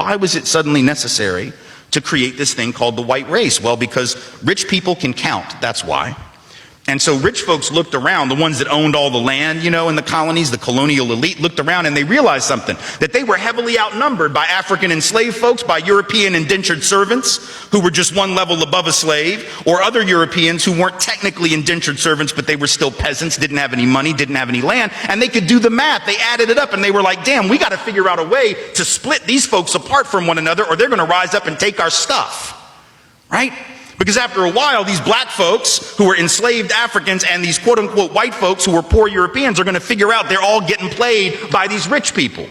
why was it suddenly necessary to create this thing called the white race? Well, because rich people can count, that's why. And so rich folks looked around, the ones that owned all the land, you know, in the colonies, the colonial elite, looked around and they realized something, that they were heavily outnumbered by African enslaved folks, by European indentured servants who were just one level above a slave, or other Europeans who weren't technically indentured servants, but they were still peasants, didn't have any money, didn't have any land, and they could do the math. They added it up and they were like, damn, we got to figure out a way to split these folks apart from one another or they're going to rise up and take our stuff, right? Because after a while, these black folks who were enslaved Africans and these quote unquote white folks who were poor Europeans are going to figure out they're all getting played by these rich people,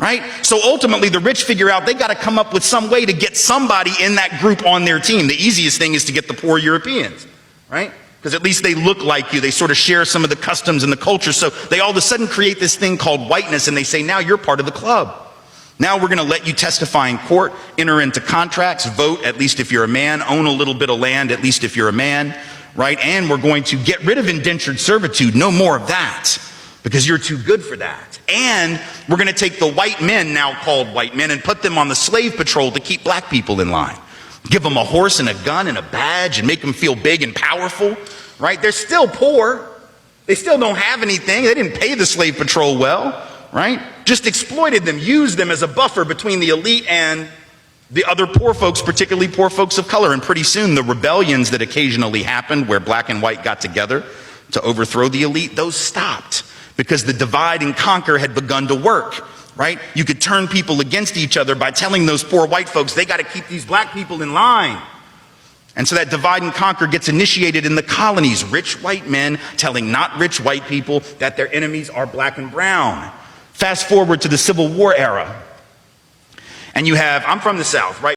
right? So ultimately the rich figure out they got to come up with some way to get somebody in that group on their team. The easiest thing is to get the poor Europeans, right? Because at least they look like you. They sort of share some of the customs and the culture. So they all of a sudden create this thing called whiteness and they say, now you're part of the club. Now we're going to let you testify in court, enter into contracts, vote, at least if you're a man, own a little bit of land, at least if you're a man, right? And we're going to get rid of indentured servitude, no more of that, because you're too good for that. And we're going to take the white men, now called white men, and put them on the slave patrol to keep black people in line. Give them a horse and a gun and a badge and make them feel big and powerful, right? They're still poor. They still don't have anything. They didn't pay the slave patrol well. Right? Just exploited them, used them as a buffer between the elite and the other poor folks, particularly poor folks of color. And pretty soon the rebellions that occasionally happened where black and white got together to overthrow the elite, those stopped because the divide and conquer had begun to work, right? You could turn people against each other by telling those poor white folks, they got to keep these black people in line. And so that divide and conquer gets initiated in the colonies, rich white men telling not rich white people that their enemies are black and brown. Fast forward to the Civil War era, and you have, I'm from the South, right?